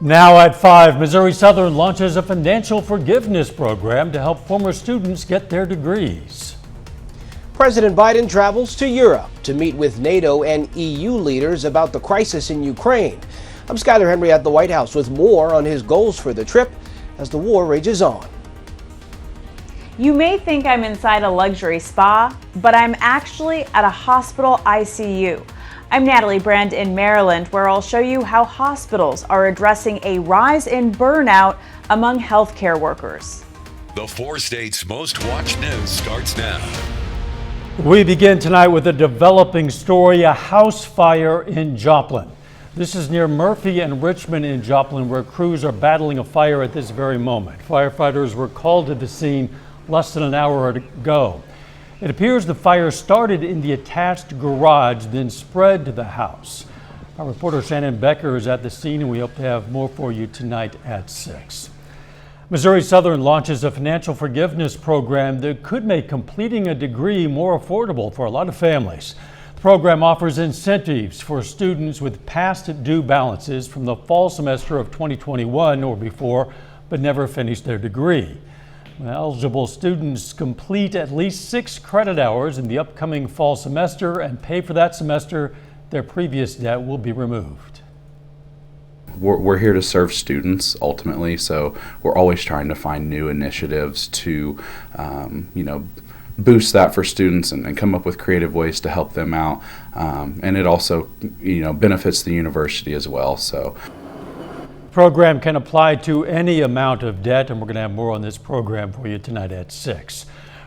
Now at 5, Missouri Southern launches a financial forgiveness program to help former students get their degrees. President Biden travels to Europe to meet with NATO and EU leaders about the crisis in Ukraine. I'm Skyler Henry at the White House with more on his goals for the trip as the war rages on. You may think I'm inside a luxury spa, but I'm actually at a hospital ICU. I'm Natalie Brand in Maryland, where I'll show you how hospitals are addressing a rise in burnout among healthcare workers. The 4 states' most watched news starts now. We begin tonight with a developing story, a house fire in Joplin. This is near Murphy and Richmond in Joplin, where crews are battling a fire at this very moment. Firefighters were called to the scene less than an hour ago. It appears the fire started in the attached garage, then spread to the house. Our reporter Shannon Becker is at the scene, and we hope to have more for you tonight at 6. Missouri Southern launches a financial forgiveness program that could make completing a degree more affordable for a lot of families. The program offers incentives for students with past due balances from the fall semester of 2021 or before, but never finished their degree. Eligible students complete at least 6 credit hours in the upcoming fall semester and pay for that semester. Their previous debt will be removed. We're here to serve students ultimately, so we're always trying to find new initiatives to, boost that for students and come up with creative ways to help them out. And it also, benefits the university as well. So. Program can apply to any amount of debt, and we're going to have more on this program for you tonight at 6.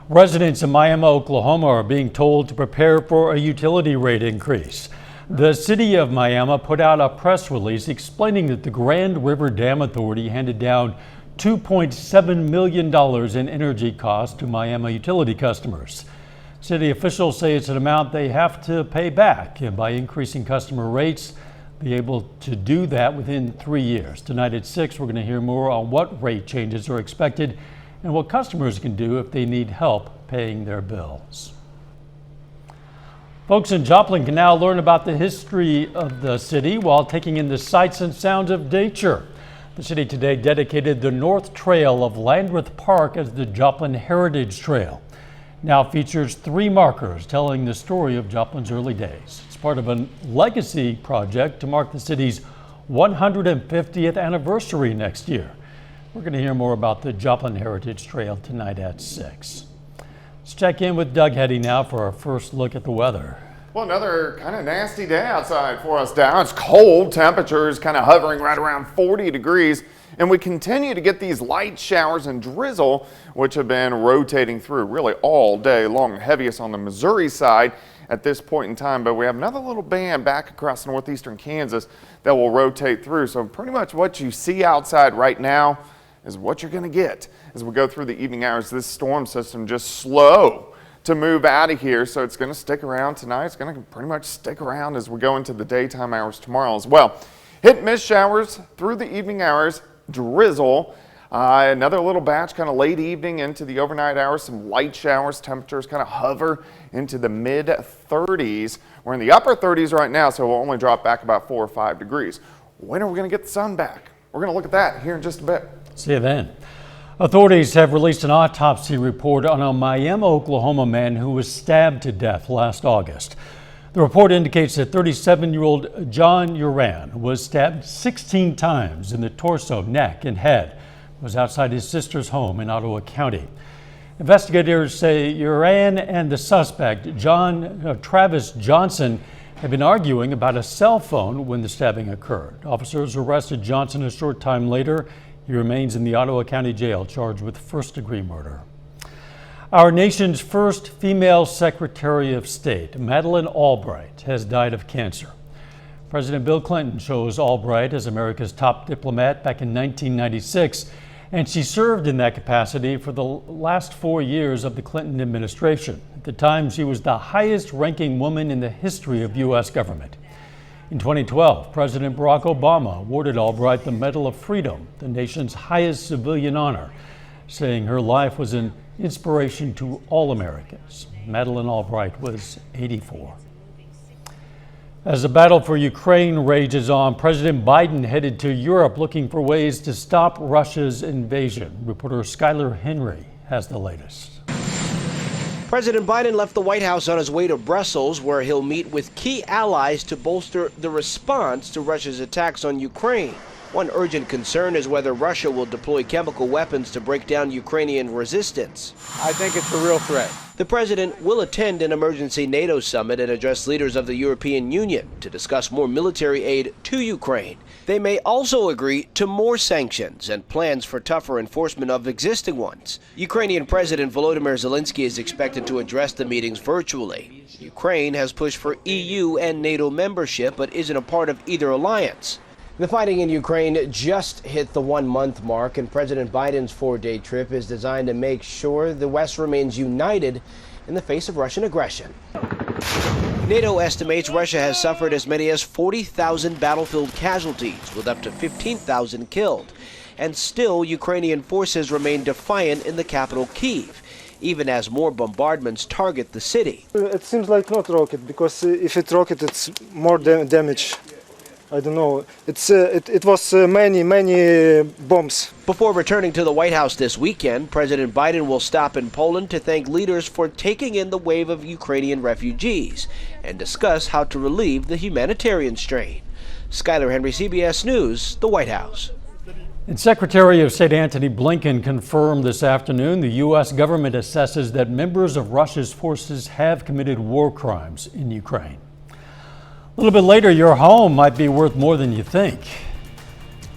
Residents in Miami, Oklahoma are being told to prepare for a utility rate increase. The city of Miami put out a press release explaining that the Grand River Dam Authority handed down $2.7 million in energy costs to Miami utility customers. City officials say it's an amount they have to pay back, and by increasing customer rates, be able to do that within 3 years. Tonight at 6, we're going to hear more on what rate changes are expected and what customers can do if they need help paying their bills. Folks in Joplin can now learn about the history of the city while taking in the sights and sounds of nature. The city today dedicated the North Trail of Landreth Park as the Joplin Heritage Trail. Now features 3 markers telling the story of Joplin's early days. It's part of a legacy project to mark the city's 150th anniversary next year. We're going to hear more about the Joplin Heritage Trail tonight at 6. Let's check in with Doug Heddy now for our first look at the weather. Well, another kind of nasty day outside for us now. It's cold, temperatures kind of hovering right around 40 degrees. And we continue to get these light showers and drizzle, which have been rotating through really all day long. Heaviest on the Missouri side at this point in time, but we have another little band back across northeastern Kansas that will rotate through. So pretty much what you see outside right now is what you're going to get as we go through the evening hours. This storm system just slow to move out of here, so it's going to stick around tonight. It's going to pretty much stick around as we go into the daytime hours tomorrow as well. Hit and miss showers through the evening hours. Drizzle, another little batch kind of late evening into the overnight hours, some light showers. Temperatures kind of hover into the mid 30s. We're in the upper 30s right now, so we'll only drop back about 4 or 5 degrees. When are we going to get the sun back? We're going to look at that here in just a bit. See you then. Authorities have released an autopsy report on a Miami, Oklahoma man who was stabbed to death last August. The report indicates that 37-year-old John Uran was stabbed 16 times in the torso, neck, and head. It was outside his sister's home in Ottawa County. Investigators say Uran and the suspect, Travis Johnson, had been arguing about a cell phone when the stabbing occurred. Officers arrested Johnson a short time later. He remains in the Ottawa County Jail, charged with first-degree murder. Our nation's first female Secretary of State, Madeleine Albright, has died of cancer. President Bill Clinton chose Albright as America's top diplomat back in 1996, and she served in that capacity for the last 4 years of the Clinton administration. At the time, she was the highest-ranking woman in the history of U.S. government. In 2012, President Barack Obama awarded Albright the Medal of Freedom, the nation's highest civilian honor, saying her life was an inspiration to all Americans. Madeleine Albright was 84. As the battle for Ukraine rages on, President Biden headed to Europe looking for ways to stop Russia's invasion. Reporter Skylar Henry has the latest. President Biden left the White House on his way to Brussels, where he'll meet with key allies to bolster the response to Russia's attacks on Ukraine. One urgent concern is whether Russia will deploy chemical weapons to break down Ukrainian resistance. I think it's a real threat. The president will attend an emergency NATO summit and address leaders of the European Union to discuss more military aid to Ukraine. They may also agree to more sanctions and plans for tougher enforcement of existing ones. Ukrainian President Volodymyr Zelensky is expected to address the meetings virtually. Ukraine has pushed for EU and NATO membership but isn't a part of either alliance. The fighting in Ukraine just hit the 1-month mark, and President Biden's 4-day trip is designed to make sure the West remains united in the face of Russian aggression. NATO estimates Russia has suffered as many as 40,000 battlefield casualties, with up to 15,000 killed. And still, Ukrainian forces remain defiant in the capital, Kyiv, even as more bombardments target the city. It seems like not rocket, because if it's rocket, it's more damage. I don't know. It was many bombs. Before returning to the White House this weekend, President Biden will stop in Poland to thank leaders for taking in the wave of Ukrainian refugees and discuss how to relieve the humanitarian strain. Skylar Henry, CBS News, the White House. And Secretary of State Antony Blinken confirmed this afternoon the U.S. government assesses that members of Russia's forces have committed war crimes in Ukraine. A little bit later, your home might be worth more than you think.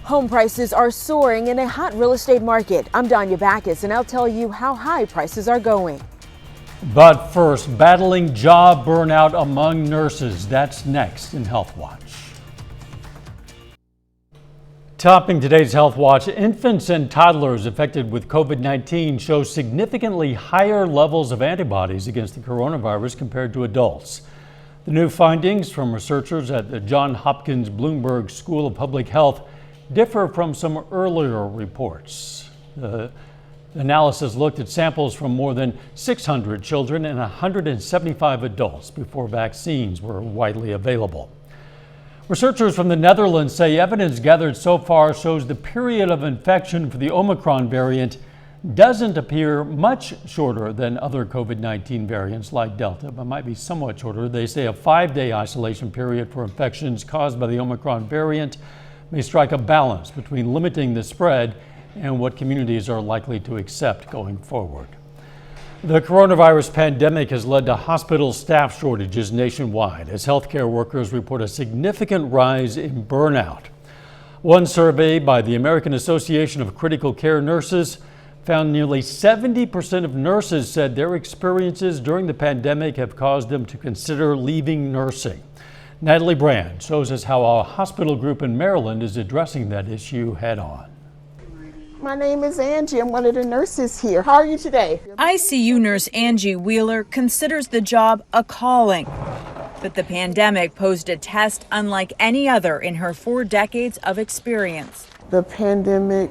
Home prices are soaring in a hot real estate market. I'm Danya Backus, and I'll tell you how high prices are going. But first, battling job burnout among nurses. That's next in Health Watch. Topping today's Health Watch, infants and toddlers affected with COVID-19 show significantly higher levels of antibodies against the coronavirus compared to adults. The new findings from researchers at the Johns Hopkins Bloomberg School of Public Health differ from some earlier reports. The analysis looked at samples from more than 600 children and 175 adults before vaccines were widely available. Researchers from the Netherlands say evidence gathered so far shows the period of infection for the Omicron variant doesn't appear much shorter than other COVID-19 variants like Delta, but might be somewhat shorter. They say a 5-day isolation period for infections caused by the Omicron variant may strike a balance between limiting the spread and what communities are likely to accept going forward. The coronavirus pandemic has led to hospital staff shortages nationwide as healthcare workers report a significant rise in burnout. One survey by the American Association of Critical Care Nurses found nearly 70% of nurses said their experiences during the pandemic have caused them to consider leaving nursing. Natalie Brand shows us how a hospital group in Maryland is addressing that issue head on. My name is Angie. I'm one of the nurses here. How are you today? ICU nurse Angie Wheeler considers the job a calling. But the pandemic posed a test unlike any other in her 4 decades of experience. The pandemic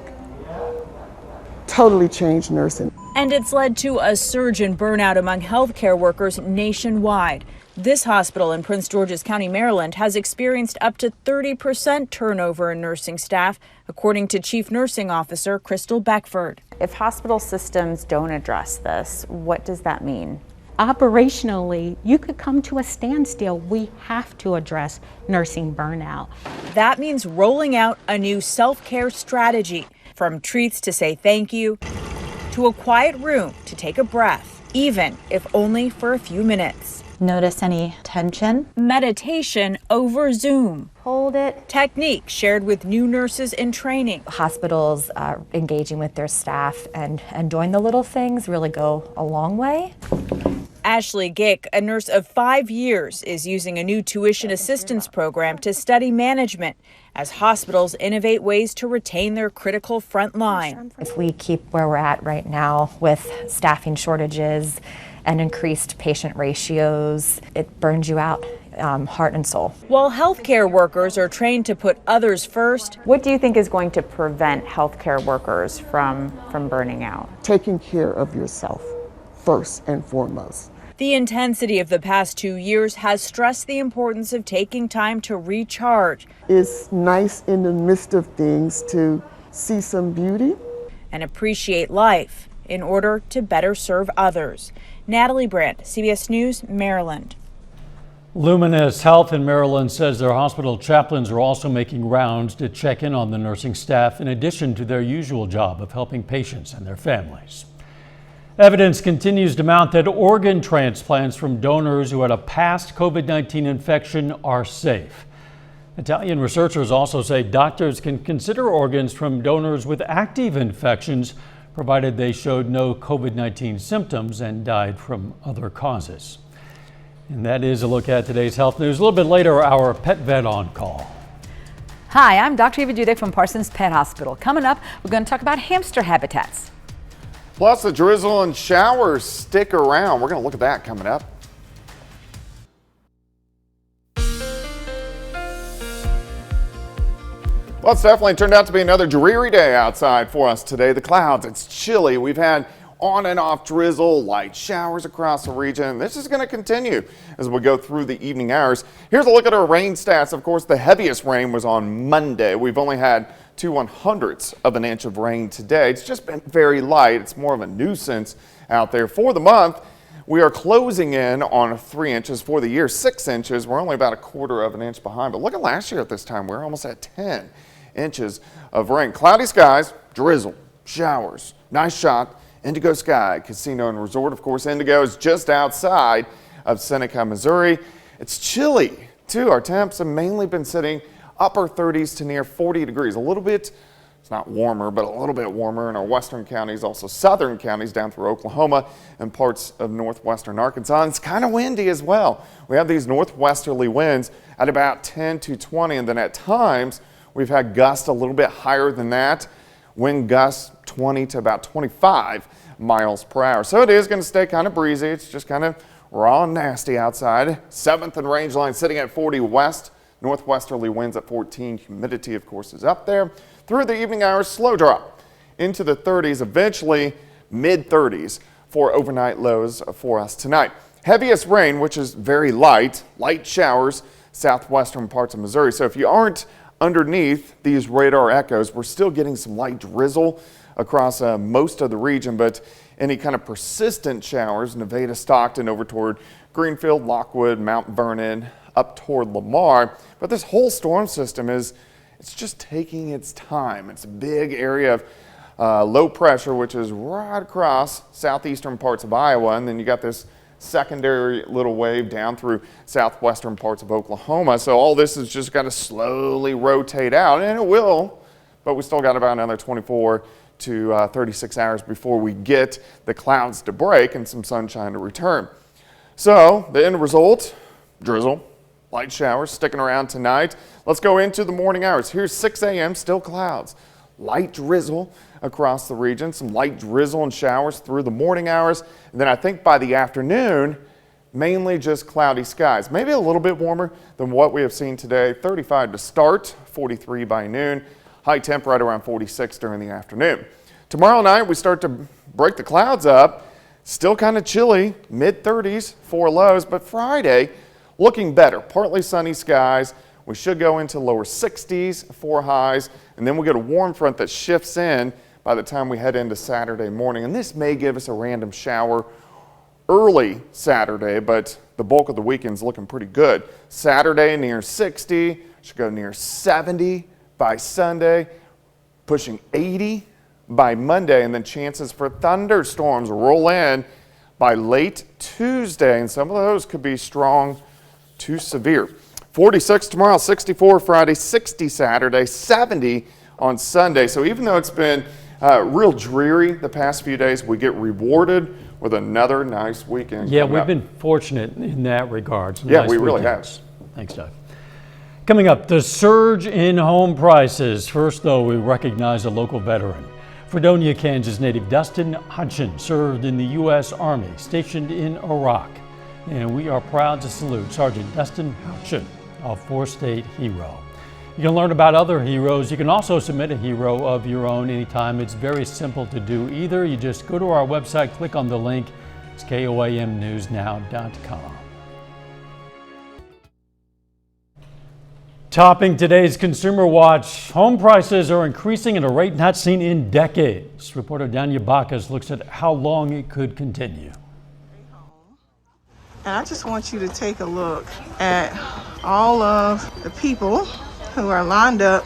totally changed nursing. And it's led to a surge in burnout among healthcare workers nationwide. This hospital in Prince George's County, Maryland, has experienced up to 30% turnover in nursing staff, according to Chief Nursing Officer Crystal Beckford. If hospital systems don't address this, what does that mean? Operationally, you could come to a standstill. We have to address nursing burnout. That means rolling out a new self-care strategy, from treats to say thank you, to a quiet room to take a breath, even if only for a few minutes. Notice any tension? Meditation over Zoom. Hold it. Technique shared with new nurses in training. Hospitals engaging with their staff and doing the little things really go a long way. Ashley Gick, a nurse of 5 years, is using a new tuition assistance program to study management as hospitals innovate ways to retain their critical front line. If we keep where we're at right now with staffing shortages and increased patient ratios, it burns you out, heart and soul. While healthcare workers are trained to put others first, what do you think is going to prevent healthcare workers from burning out? Taking care of yourself first and foremost. The intensity of the past 2 years has stressed the importance of taking time to recharge. It's nice in the midst of things to see some beauty And appreciate life in order to better serve others. Natalie Brandt, CBS News, Maryland. Luminous Health in Maryland says their hospital chaplains are also making rounds to check in on the nursing staff in addition to their usual job of helping patients and their families. Evidence continues to mount that organ transplants from donors who had a past COVID-19 infection are safe. Italian researchers also say doctors can consider organs from donors with active infections, provided they showed no COVID-19 symptoms and died from other causes. And that is a look at today's health news. A little bit later, our pet vet on call. Hi, I'm Dr. Eva Dudek from Parsons Pet Hospital. Coming up, we're going to talk about hamster habitats. Plus the drizzle and showers stick around. We're going to look at that coming up. Well, it's definitely turned out to be another dreary day outside for us today. The clouds, it's chilly. We've had on and off drizzle, light showers across the region. This is going to continue as we go through the evening hours. Here's a look at our rain stats. Of course, the heaviest rain was on Monday. We've only had 2/100ths of an inch of rain today. It's just been very light. It's more of a nuisance out there. For the month, we are closing in on 3 inches. For the year, 6 inches. We're only about 1/4 of an inch behind. But look at last year at this time. We're almost at 10 inches of rain. Cloudy skies, drizzle, showers. Nice shot. Indigo Sky Casino and Resort. Of course, Indigo is just outside of Seneca, Missouri. It's chilly, too. Our temps have mainly been sitting upper 30s to near 40 degrees. A little bit, it's not warmer, but a little bit warmer in our western counties, also southern counties down through Oklahoma and parts of northwestern Arkansas. And it's kind of windy as well. We have these northwesterly winds at about 10 to 20, and then at times we've had gusts a little bit higher than that. Wind gusts 20 to about 25 miles per hour. So it is going to stay kind of breezy. It's just kind of raw and nasty outside. 7th and range line sitting at 40 west. Northwesterly winds at 14. Humidity, of course, is up there. Through the evening hours, slow drop into the 30s, eventually mid-30s for overnight lows for us tonight. Heaviest rain, which is very light showers, southwestern parts of Missouri. So if you aren't underneath these radar echoes, we're still getting some light drizzle across most of the region, but any kind of persistent showers, Nevada, Stockton, over toward Greenfield, Lockwood, Mount Vernon, up toward Lamar. But this whole storm system it's just taking its time. It's a big area of low pressure, which is right across southeastern parts of Iowa, and then you got this secondary little wave down through southwestern parts of Oklahoma. So all this is just got to slowly rotate out, and it will, but we still got about another 24 to 36 hours before we get the clouds to break and some sunshine to return. So the end result, drizzle, light showers sticking around tonight. Let's go into the morning hours. Here's 6 a.m., still clouds, light drizzle across the region, some light drizzle and showers through the morning hours. And then I think by the afternoon, mainly just cloudy skies, maybe a little bit warmer than what we have seen today. 35 to start, 43 by noon, high temp right around 46 during the afternoon. Tomorrow night, we start to break the clouds up. Still kind of chilly, mid-30s for lows, but Friday looking better. Partly sunny skies. We should go into lower 60s for highs, and then we'll get a warm front that shifts in by the time we head into Saturday morning. And this may give us a random shower early Saturday, but the bulk of the weekend's looking pretty good. Saturday near 60, should go near 70 by Sunday, pushing 80 by Monday, and then chances for thunderstorms roll in by late Tuesday, and some of those could be strong to severe. 46 tomorrow, 64 Friday, 60 Saturday, 70 on Sunday. So even though it's been real dreary the past few days, we get rewarded with another nice weekend. Yeah, we've been fortunate in that regard. Yeah, nice we really have. Thanks, Doug. Coming up, the surge in home prices. First, though, we recognize a local veteran. Fredonia, Kansas native Dustin Hudson served in the U.S. Army, stationed in Iraq. And we are proud to salute Sergeant Dustin Hudson, a four-state hero. You can learn about other heroes. You can also submit a hero of your own anytime. It's very simple to do either. You just go to our website, click on the link, It's KOAMNewsNow.com. Topping today's Consumer Watch, home prices are increasing at a rate not seen in decades. Reporter Danya Bacchus looks at how long it could continue. And I just want you to take a look at all of the people who are lined up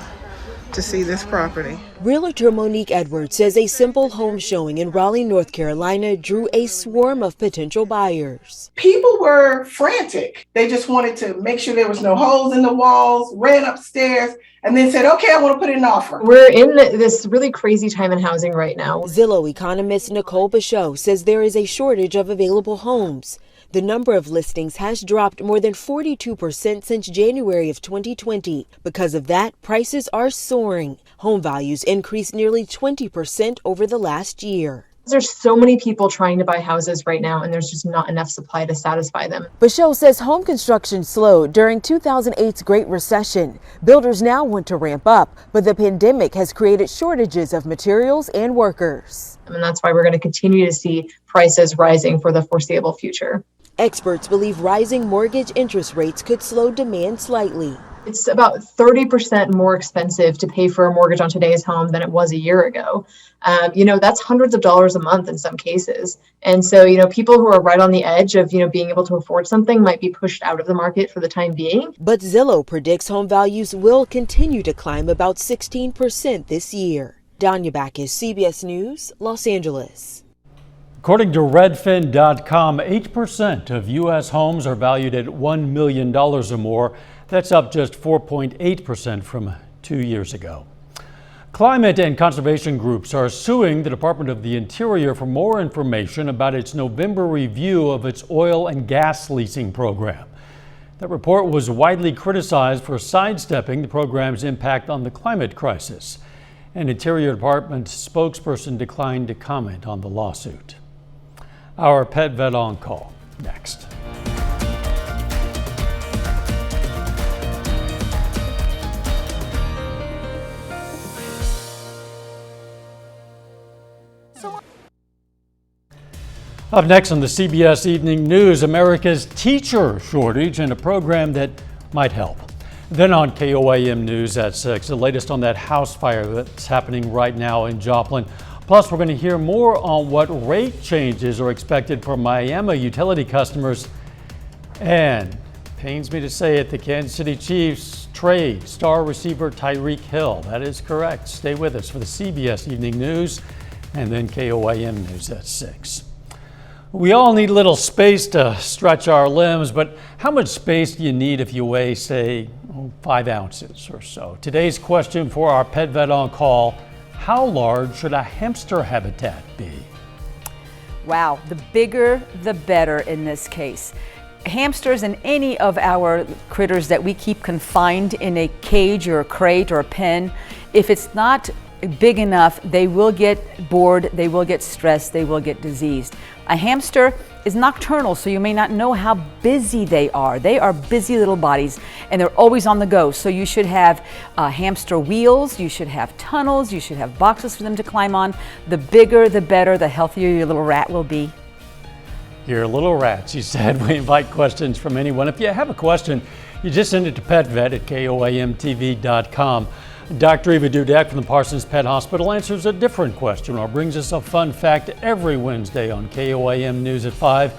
to see this property. Realtor Monique Edwards says a simple home showing in Raleigh, North Carolina drew a swarm of potential buyers. People were frantic. They just wanted to make sure there was no holes in the walls, ran upstairs, and then said, okay, I want to put in an offer. We're in this really crazy time in housing right now. Zillow economist Nicole Bichot says there is a shortage of available homes. The number of listings has dropped more than 42% since January of 2020. Because of that, prices are soaring. Home values increased nearly 20% over the last year. There's so many people trying to buy houses right now, and there's just not enough supply to satisfy them. Bichot says home construction slowed during 2008's Great Recession. Builders now want to ramp up, but the pandemic has created shortages of materials and workers. And that's why we're going to continue to see prices rising for the foreseeable future. Experts believe rising mortgage interest rates could slow demand slightly. It's about 30% more expensive to pay for a mortgage on today's home than it was a year ago. That's hundreds of dollars a month in some cases. And so, people who are right on the edge of, being able to afford something might be pushed out of the market for the time being. But Zillow predicts home values will continue to climb about 16% this year. Danya Bacchus, CBS News, Los Angeles. According to Redfin.com, 8% of U.S. homes are valued at $1 million or more. That's up just 4.8% from 2 years ago. Climate and conservation groups are suing the Department of the Interior for more information about its November review of its oil and gas leasing program. That report was widely criticized for sidestepping the program's impact on the climate crisis. An Interior Department spokesperson declined to comment on the lawsuit. Our Pet Vet on Call next. Up next on the CBS Evening News, America's teacher shortage and a program that might help. Then on KOAM News at 6, the latest on that house fire that's happening right now in Joplin. Plus, we're going to hear more on what rate changes are expected for Miami utility customers. And, pains me to say it, the Kansas City Chiefs trade star receiver Tyreek Hill. That is correct. Stay with us for the CBS Evening News and then KOAM News at 6. We all need a little space to stretch our limbs, but how much space do you need if you weigh, say, 5 ounces or so? Today's question for our Pet Vet on Call: how large should a hamster habitat be? Wow, the bigger the better in this case. Hamsters and any of our critters that we keep confined in a cage or a crate or a pen, if it's not big enough, they will get bored, they will get stressed, they will get diseased. A hamster is nocturnal, so you may not know how busy they are. They are busy little bodies, and they're always on the go. So you should have hamster wheels, you should have tunnels, you should have boxes for them to climb on. The bigger, the better, the healthier your little rat will be. Your little rats, you said. We invite questions from anyone. If you have a question, you just send it to petvet@koamtv.com. Dr. Eva Dudek from the Parsons Pet Hospital answers a different question or brings us a fun fact every Wednesday on KOAM News at 5.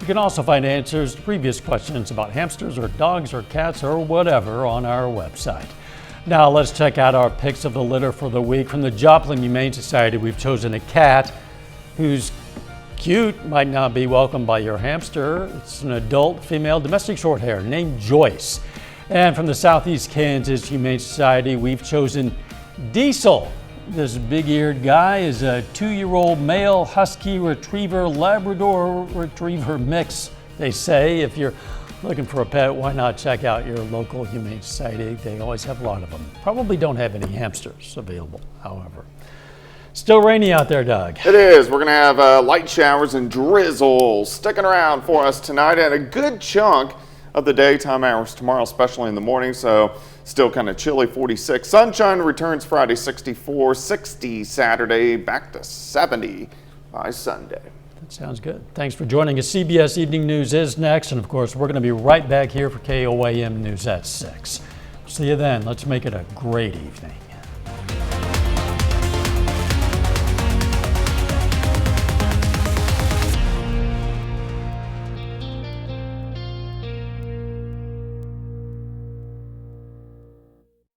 You can also find answers to previous questions about hamsters or dogs or cats or whatever on our website. Now let's check out our picks of the litter for the week. From the Joplin Humane Society, we've chosen a cat who's cute, might not be welcomed by your hamster. It's an adult female domestic short hair named Joyce. And from the Southeast Kansas Humane Society, we've chosen Diesel. This big-eared guy is a 2-year-old male husky retriever Labrador retriever mix, they say. If you're looking for a pet, why not check out your local Humane Society? They always have a lot of them. Probably don't have any hamsters available, however. Still rainy out there, Doug. It is. We're going to have light showers and drizzle sticking around for us tonight, and a good chunk of the daytime hours tomorrow, especially in the morning. So still kind of chilly, 46. Sunshine returns Friday, 64, 60 Saturday, back to 70 by Sunday. Sounds good. Thanks for joining us. CBS Evening News is next, and of course, we're going to be right back here for KOAM News at 6. See you then. Let's make it a great evening.